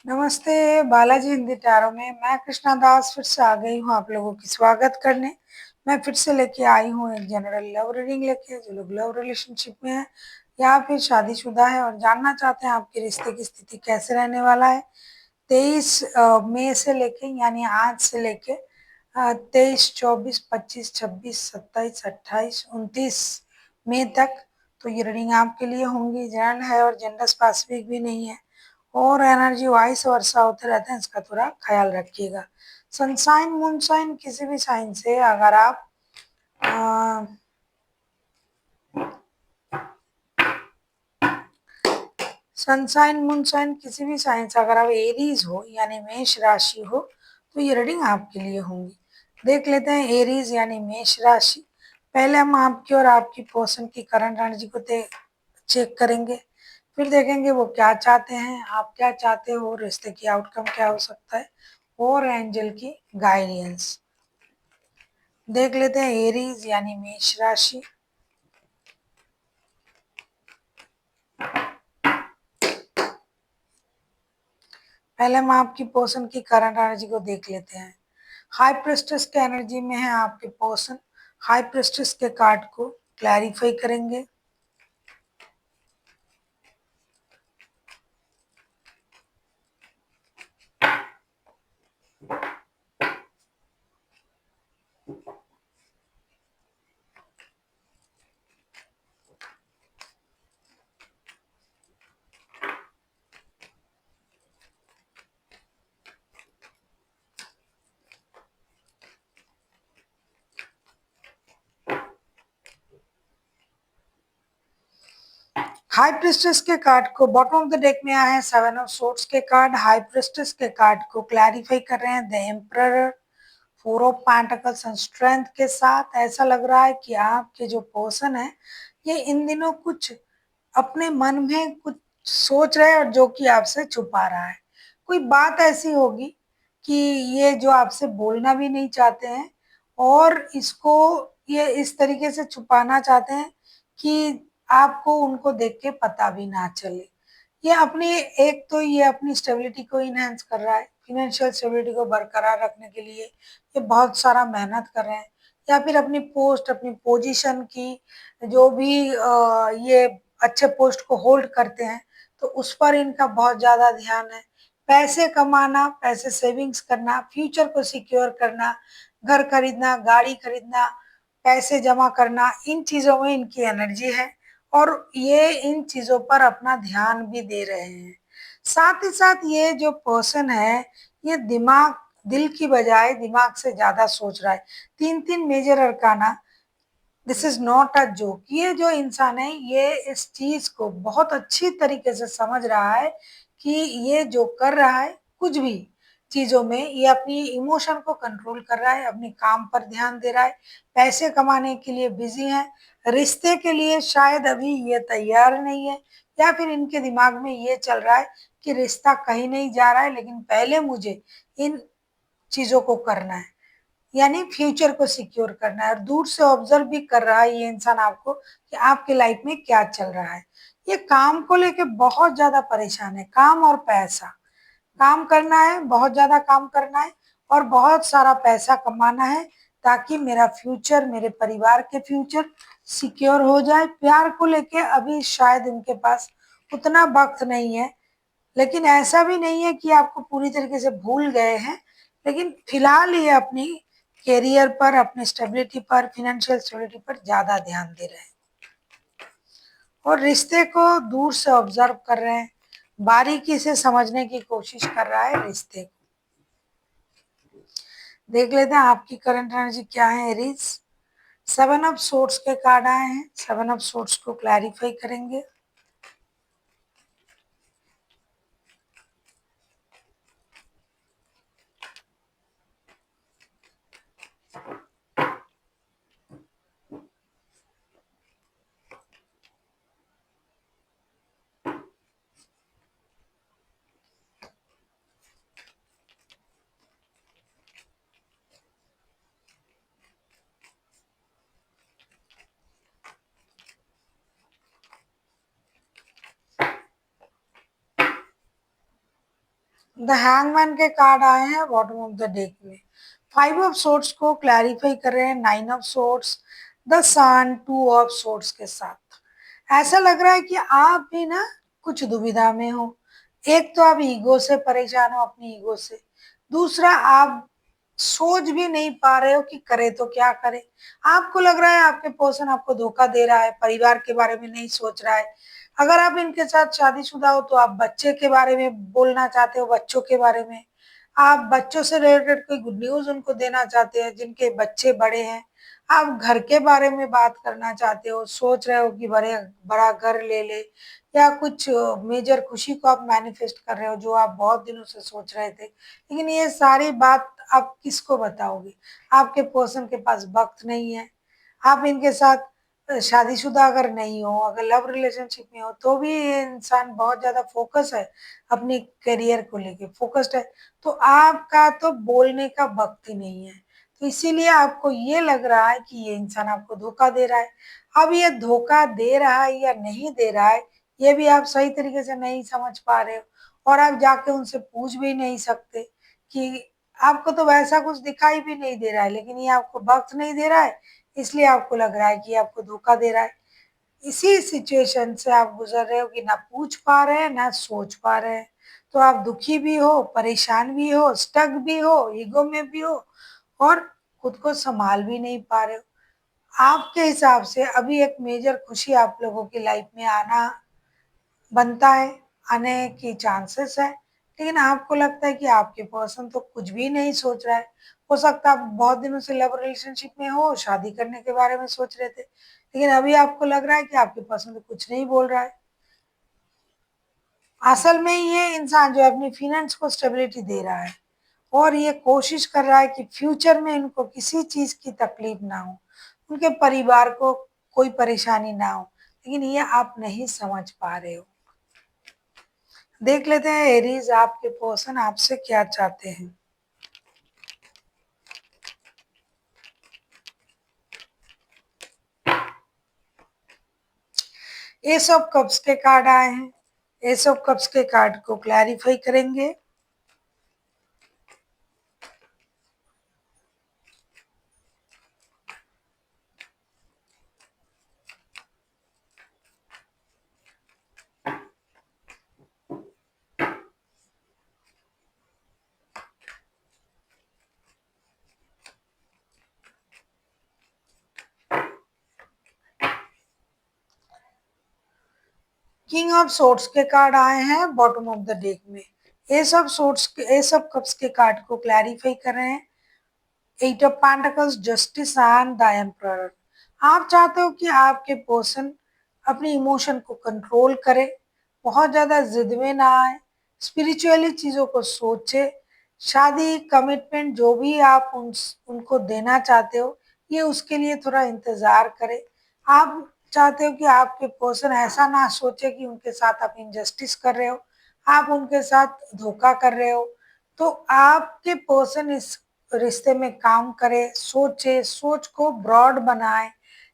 नमस्ते बालाजी हिंदी टैरो में मैं कृष्णा दास फिर से आ गई हूँ आप लोगों की स्वागत करने। मैं फिर से लेके आई हूँ एक जनरल लव रीडिंग लेके। जो लोग लव रिलेशनशिप में है या फिर शादीशुदा है और जानना चाहते हैं आपके रिश्ते की स्थिति कैसे रहने वाला है 23 मई से लेके यानी आज से लेके 23, 24, 25, 26, 27, 28, 29 मई तक। तो ये रीडिंग आपके लिए होंगी। जनरल है और जेंडर स्पेसिफिक भी नहीं है और एनर्जी वाइस वर्षा होते रहते हैं, इसका थोड़ा ख्याल रखिएगा। सनसाइन मूनसाइन किसी भी साइन से अगर आप सनसाइन मूनसाइन किसी भी साइन से अगर आप एरीज हो यानी मेष राशि हो तो ये रीडिंग आपके लिए होंगी। देख लेते हैं एरीज यानी मेष राशि। पहले हम आपकी और आपकी पर्सन की करंट एनर्जी को चेक करेंगे, फिर देखेंगे वो क्या चाहते हैं, आप क्या चाहते हो, रिश्ते की आउटकम क्या हो सकता है और एंजल की गाइडेंस। देख लेते हैं एरीज यानी मेष राशि। पहले हम आपकी पर्सन की करंट एनर्जी को देख लेते हैं। हाई प्रेस्टिस के एनर्जी में है आपके पर्सन। हाई प्रेस्टिस के कार्ड को क्लैरिफाई करेंगे। हाई प्रेस्टिस के कार्ड को बॉटम ऑफ द डेक में आए हैं 7 ऑफ सोर्ड्स के कार्ड। हाई प्रेस्टिस के कार्ड को क्लैरिफाई कर रहे हैं the emperor, 4 of pentacles and strength के साथ। ऐसा लग रहा है कि आपके जो पर्सन है ये इन दिनों कुछ अपने मन में कुछ सोच रहे हैं और जो कि आपसे छुपा रहा है। कोई बात ऐसी होगी कि ये जो आपसे बोलना भी नहीं चाहते हैं और इसको ये इस तरीके से छुपाना चाहते हैं कि आपको उनको देख के पता भी ना चले। ये अपनी एक तो ये अपनी स्टेबिलिटी को इनहेंस कर रहा है, फिनेंशियल स्टेबिलिटी को बरकरार रखने के लिए ये बहुत सारा मेहनत कर रहे हैं, या फिर अपनी पोस्ट अपनी पोजीशन की जो भी ये अच्छे पोस्ट को होल्ड करते हैं तो उस पर इनका बहुत ज्यादा ध्यान है। पैसे कमाना, पैसे सेविंग्स करना, फ्यूचर को सिक्योर करना, घर खरीदना, गाड़ी खरीदना, पैसे जमा करना, इन चीजों में इनकी एनर्जी है और ये इन चीजों पर अपना ध्यान भी दे रहे हैं। साथ ही साथ ये जो पर्सन है ये दिल की बजाय दिमाग से ज्यादा सोच रहा है। 3 major arcana, this is not a joke. ये जो इंसान है ये इस चीज को बहुत अच्छी तरीके से समझ रहा है कि ये जो कर रहा है कुछ भी चीजों में ये अपनी इमोशन को कंट्रोल कर रहा है, अपने काम पर ध्यान दे रहा है, पैसे कमाने के लिए बिजी है। रिश्ते के लिए शायद अभी ये तैयार नहीं है या फिर इनके दिमाग में ये चल रहा है कि रिश्ता कहीं नहीं जा रहा है लेकिन पहले मुझे इन चीजों को करना है, यानी फ्यूचर को सिक्योर करना है। और दूर से ऑब्जर्व भी कर रहा है ये इंसान आपको कि आपके लाइफ में क्या चल रहा है। ये काम को लेके बहुत ज्यादा परेशान है, काम और पैसा। काम करना है, बहुत ज्यादा काम करना है और बहुत सारा पैसा कमाना है ताकि मेरा फ्यूचर, मेरे परिवार के फ्यूचर सिक्योर हो जाए। प्यार को लेके अभी शायद इनके पास उतना वक्त नहीं है, लेकिन ऐसा भी नहीं है कि आपको पूरी तरीके से भूल गए हैं। लेकिन फिलहाल ये अपनी करियर पर, अपनी स्टेबिलिटी पर, फाइनेंशियल स्टेबिलिटी पर ज्यादा ध्यान दे रहे हैं और रिश्ते को दूर से ऑब्जर्व कर रहे हैं, बारीकी से समझने की कोशिश कर रहा है रिश्ते को। देख लेते हैं आपकी करंट एनर्जी क्या है एरीज। 7 ऑफ सोर्ड्स के कार्ड आए हैं, 7 ऑफ सोर्ड्स को क्लैरिफाई करेंगे। द हैंगमैन के कार्ड आए हैं बॉटम ऑफ द डेक में। 5 ऑफ सोर्ट्स को क्लैरिफाई कर रहे हैं 9 of swords, the sun, 2 of swords के साथ। ऐसा लग रहा है कि आप भी ना कुछ दुविधा में हो। एक तो आप ईगो से परेशान हो, अपनी ईगो से। दूसरा, आप सोच भी नहीं पा रहे हो कि करे तो क्या करे। आपको लग रहा है आपके पर्सन आपको धोखा दे रहा है, परिवार के बारे में नहीं सोच रहा है। अगर आप इनके साथ शादीशुदा हो तो आप बच्चे के बारे में बोलना चाहते हो, बच्चों के बारे में। आप बच्चों से रिलेटेड कोई गुड न्यूज़ उनको देना चाहते हैं जिनके बच्चे बड़े हैं। आप घर के बारे में बात करना चाहते हो, सोच रहे हो कि बड़ा घर ले ले, या कुछ मेजर खुशी को आप मैनिफेस्ट कर रहे हो जो आप बहुत दिनों से सोच रहे थे। लेकिन ये सारी बात आप किसको बताओगे? आपके पर्सन के पास वक़्त नहीं है। आप इनके साथ शादीशुदा अगर नहीं हो, अगर लव रिलेशनशिप में हो, तो भी ये इंसान बहुत ज़्यादा फ़ोकस है, अपनी करियर को लेके फ़ोकस्ड है। तो आपका तो बोलने का वक़्त ही नहीं है। तो इसीलिए आपको ये लग रहा है कि ये इंसान आपको धोखा दे रहा है। अब ये धोखा दे रहा है या नहीं दे रहा है, ये भी आप सही तरीके से नहीं समझ पा रहे हो, और आप जाके उनसे पूछ भी नहीं सकते कि आपको तो वैसा कुछ दिखाई भी नहीं दे रहा है, लेकिन ये आपको वक़्त नहीं दे रहा है, इसलिए आपको लग रहा है कि ये आपको धोखा दे रहा है। इसी सिचुएशन से आप गुज़र रहे हो कि ना पूछ पा रहे हैं, ना सोच पा रहे हैं। तो आप दुखी भी हो, परेशान भी हो, स्टक भी हो, ईगो में भी हो, और खुद को सँभाल भी नहीं पा रहे हो। आपके हिसाब से अभी एक मेजर खुशी आप लोगों की लाइफ़ में आना बनता है, आने की चांसेस है, लेकिन आपको लगता है कि आपके पर्सन तो कुछ भी नहीं सोच रहा है। हो सकता है आप बहुत दिनों से लव रिलेशनशिप में हो, शादी करने के बारे में सोच रहे थे, लेकिन अभी आपको लग रहा है कि आपके पर्सन तो कुछ नहीं बोल रहा है। असल में ये इंसान जो है अपनी फाइनेंस को स्टेबिलिटी दे रहा है, और ये कोशिश कर रहा है कि फ्यूचर में इनको किसी चीज़ की तकलीफ ना हो, उनके परिवार को कोई परेशानी ना हो, लेकिन ये आप नहीं समझ पा रहे हो। देख लेते हैं एरीज आपके पर्सन आपसे क्या चाहते हैं। एस ऑफ कप्स के कार्ड आए हैं। एस ऑफ कप्स के कार्ड को क्लैरिफाई करेंगे। किंग ऑफ सोर्ट्स के कार्ड आए हैं बॉटम ऑफ द डेक में। एस ऑफ कप्स के कार्ड को क्लैरिफाई कर रहे हैं। Eight of pentacles, justice and the emperor. आप चाहते हो कि आपके पर्सन अपनी इमोशन को कंट्रोल करे, बहुत ज़्यादा जिद में ना आए, स्पिरिचुअली चीज़ों को सोचे, शादी कमिटमेंट जो भी आप उनको देना चाहते हो, ये उसके लिए थोड़ा इंतज़ार करे। आप चाहते हो कि आपके पर्सन ऐसा ना सोचे कि उनके साथ आप इनजस्टिस कर रहे हो, आप उनके साथ धोखा कर रहे हो। तो आपके पर्सन इस रिश्ते में काम करे, सोचे, सोच को ब्रॉड बनाए।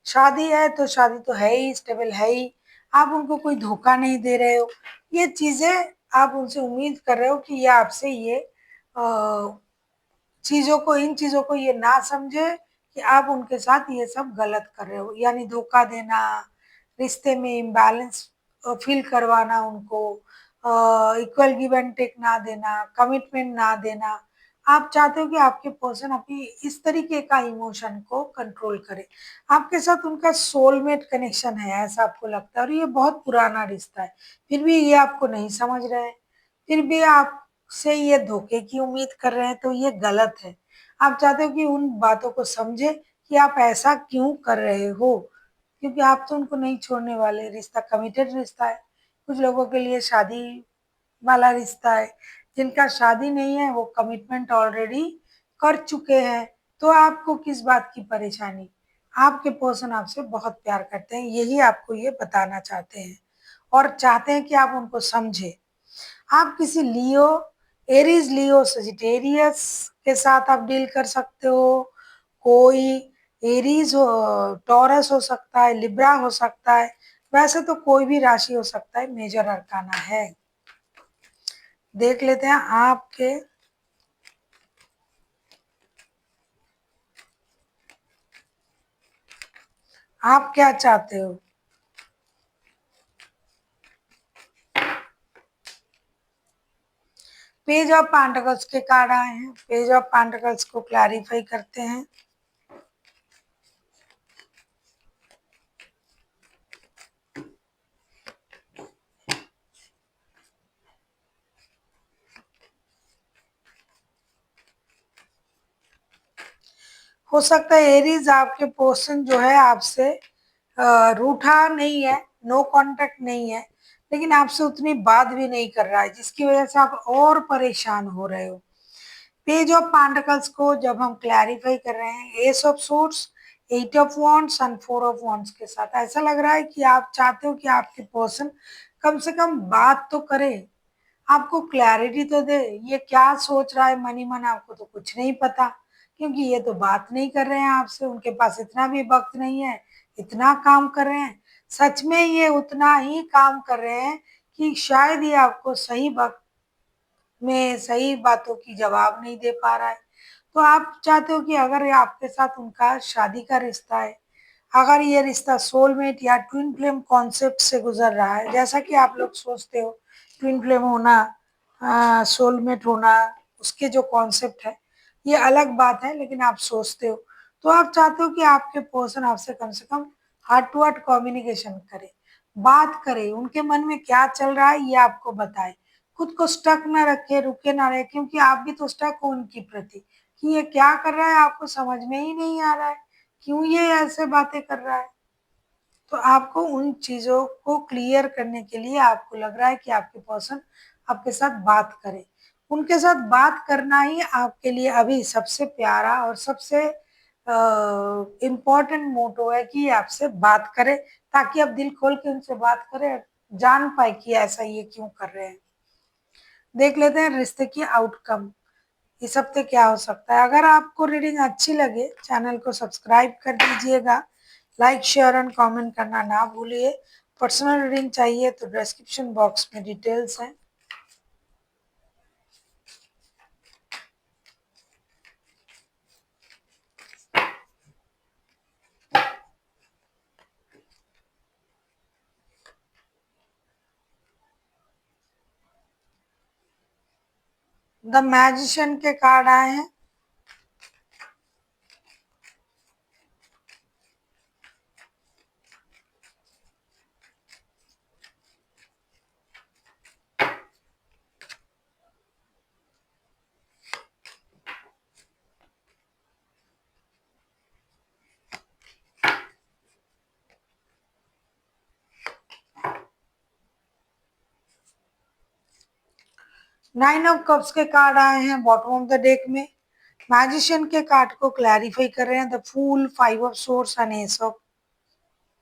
शादी है तो शादी तो है ही, स्टेबल है ही। आप उनको कोई धोखा नहीं दे रहे हो। ये चीज़ें आप उनसे उम्मीद कर रहे हो कि ये आपसे ये इन चीज़ों को ये ना समझे कि आप उनके साथ ये सब गलत कर रहे हो, यानी धोखा देना, रिश्ते में इम्बैलेंस फील करवाना उनको, इक्वल गिव एंड टेक ना देना, कमिटमेंट ना देना। आप चाहते हो कि आपके पर्सन अपनी इस तरीके का इमोशन को कंट्रोल करे। आपके साथ उनका सोलमेट कनेक्शन है, ऐसा आपको लगता है, और ये बहुत पुराना रिश्ता है। फिर भी ये आपको नहीं समझ रहे हैं, फिर भी आपसे ये धोखे की उम्मीद कर रहे हैं, तो ये गलत है। आप चाहते हो कि उन बातों को समझे कि आप ऐसा क्यों कर रहे हो, क्योंकि आप तो उनको नहीं छोड़ने वाले। रिश्ता कमिटेड रिश्ता है। कुछ लोगों के लिए शादी वाला रिश्ता है, जिनका शादी नहीं है वो कमिटमेंट ऑलरेडी कर चुके हैं। तो आपको किस बात की परेशानी? आपके पर्सन आपसे बहुत प्यार करते हैं, यही आपको ये बताना चाहते हैं, और चाहते हैं कि आप उनको समझें। आप किसी लियो, एरीज, लियो, सजिटेरियस के साथ आप डील कर सकते हो। कोई एरीज हो, टॉरस हो सकता है, लिब्रा हो सकता है। वैसे तो कोई भी राशि हो सकता है, मेजर अरकाना है। देख लेते हैं आप क्या चाहते हो। पेज ऑफ पेंटिकल्स के कार्ड आए हैं, पेज ऑफ पेंटिकल्स को क्लैरिफाई करते हैं। हो सकता है एरीज आपके पर्सन जो है आपसे रूठा नहीं है, नो कांटेक्ट नहीं है, लेकिन आपसे उतनी बात भी नहीं कर रहा है, जिसकी वजह से आप और परेशान हो रहे हो। पेज ऑफ पेंटिकल्स को जब हम क्लैरिफाई कर रहे हैं ace of swords, eight of wands and four of wands के साथ, ऐसा लग रहा है कि आप चाहते हो कि आपके पर्सन कम से कम बात तो करे, आपको क्लैरिटी तो दे। ये क्या सोच रहा है मनी मन आपको तो कुछ नहीं पता, क्योंकि ये तो बात नहीं कर रहे हैं आपसे, उनके पास इतना भी वक्त नहीं है, इतना काम कर रहे हैं। सच में ये उतना ही काम कर रहे हैं कि शायद ये आपको सही वक्त में सही बातों की जवाब नहीं दे पा रहा है। तो आप चाहते हो कि अगर ये आपके साथ उनका शादी का रिश्ता है, अगर ये रिश्ता सोलमेट या ट्विन फ्लेम कॉन्सेप्ट से गुजर रहा है, जैसा कि आप लोग सोचते हो ट्विन फ्लेम होना, सोलमेट होना, उसके जो कॉन्सेप्ट है ये अलग बात है, लेकिन आप सोचते हो, तो आप चाहते हो कि आपके पर्सन आपसे कम से कम हार्ट टू हार्ट कम्युनिकेशन करे, बात करे, उनके मन में क्या चल रहा है ये आपको बताए, खुद को स्टक ना रखे, रुके ना रहे, क्योंकि आप भी तो स्टक हो उनकी प्रति कि ये क्या कर रहा है आपको समझ में ही नहीं आ रहा है, क्यों ये ऐसे बातें कर रहा है। तो आपको उन चीज़ों को क्लियर करने के लिए आपको लग रहा है कि आपके पर्सन आपके साथ बात करे, उनके साथ बात करना ही आपके लिए अभी सबसे प्यारा और सबसे इम्पोर्टेंट मोटो है कि आपसे बात करे, ताकि आप दिल खोल के उनसे बात करें, जान पाए कि ऐसा ये क्यों कर रहे हैं। देख लेते हैं रिश्ते की आउटकम इस हफ्ते क्या हो सकता है। अगर आपको रीडिंग अच्छी लगे चैनल को सब्सक्राइब कर दीजिएगा, लाइक शेयर एंड कमेंट करना ना भूलिए। पर्सनल रीडिंग चाहिए तो डिस्क्रिप्शन बॉक्स में डिटेल्स हैं। द मैजिशियन के कार्ड आए हैं। नाइन ऑफ कप्स के कार्ड आए हैं बॉटम ऑफ द डेक में। मैजिशियन के कार्ड को क्लैरिफाई कर रहे हैं the fool, five of swords and ace of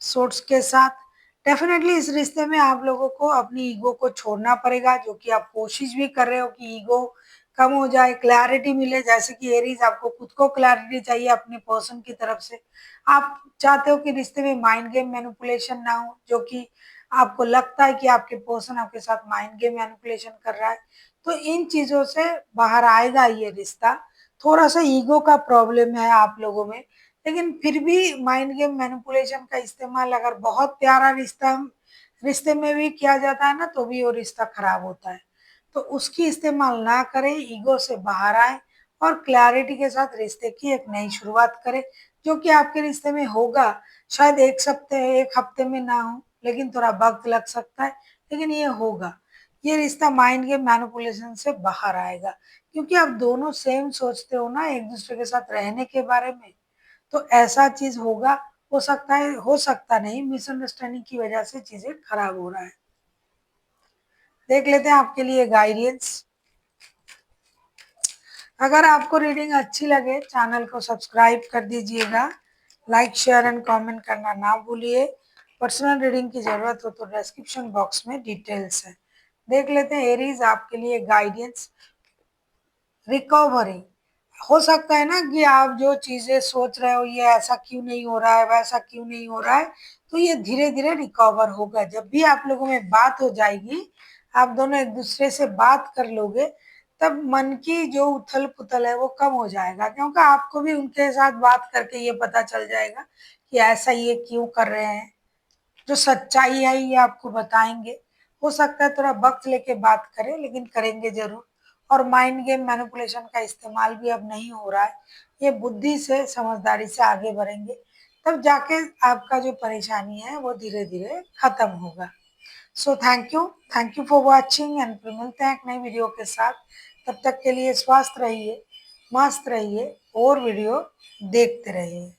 swords के साथ। डेफिनेटली इस रिश्ते में आप लोगों को अपनी ईगो को छोड़ना पड़ेगा, जो कि आप कोशिश भी कर रहे हो कि ईगो कम हो जाए, क्लैरिटी मिले, जैसे कि एरीज आपको खुद को क्लैरिटी चाहिए अपने पर्सन की तरफ से। आप चाहते हो कि रिश्ते में माइंड गेम मैनिपुलेशन ना हो, जो कि आपको लगता है कि आपके पर्सन आपके साथ माइंड गेम मैनिपुलेशन कर रहा है, तो इन चीजों से बाहर आएगा ये रिश्ता। थोड़ा सा ईगो का प्रॉब्लम है आप लोगों में, लेकिन फिर भी माइंड गेम मैनिपुलेशन का इस्तेमाल अगर बहुत प्यारा रिश्ते में भी किया जाता है ना, तो भी वो रिश्ता खराब होता है। तो उसकी इस्तेमाल ना करें, ईगो से बाहर आए और क्लैरिटी के साथ रिश्ते की एक नई शुरुआत करें, जो कि आपके रिश्ते में होगा। शायद एक हफ्ते में ना हो, लेकिन थोड़ा वक्त लग सकता है, लेकिन ये होगा। ये रिश्ता माइंड गेम मैनिपुलेशन से बाहर आएगा, क्योंकि आप दोनों सेम सोचते हो ना एक दूसरे के साथ रहने के बारे में। तो ऐसा चीज होगा, हो सकता है, हो सकता नहीं, मिसअंडरस्टैंडिंग की वजह से चीजें खराब हो रहा है। देख लेते हैं आपके लिए गाइडेंस। अगर आपको रीडिंग अच्छी लगे चैनल को सब्सक्राइब कर दीजिएगा, लाइक शेयर एंड कमेंट करना ना भूलिए। पर्सनल रीडिंग की जरूरत हो तो डिस्क्रिप्शन बॉक्स में डिटेल्स है। देख लेते हैं एरीज आपके लिए गाइडेंस। रिकवरी, हो सकता है ना कि आप जो चीजें सोच रहे हो ये ऐसा क्यों नहीं हो रहा है, वैसा क्यों नहीं हो रहा है, तो ये धीरे धीरे रिकवर होगा। जब भी आप लोगों में बात हो जाएगी, आप दोनों एक दूसरे से बात कर लोगे, तब मन की जो उथल-पुथल है वो कम हो जाएगा, क्योंकि आपको भी उनके साथ बात करके ये पता चल जाएगा कि ऐसा ये क्यों कर रहे हैं। जो सच्चाई है ये आपको बताएँगे। हो सकता है थोड़ा वक़्त लेके बात करें, लेकिन करेंगे ज़रूर। और माइंड गेम मैनिपुलेशन का इस्तेमाल भी अब नहीं हो रहा है। ये बुद्धि से, समझदारी से आगे बढ़ेंगे, तब जाके आपका जो परेशानी है वो धीरे-धीरे खत्म होगा। So thank you for watching and फिर मिलते हैं एक नई वीडियो के साथ। तब तक के लिए स्वस्थ रहिए, मस्त रहिए और वीडियो देखते रहिए।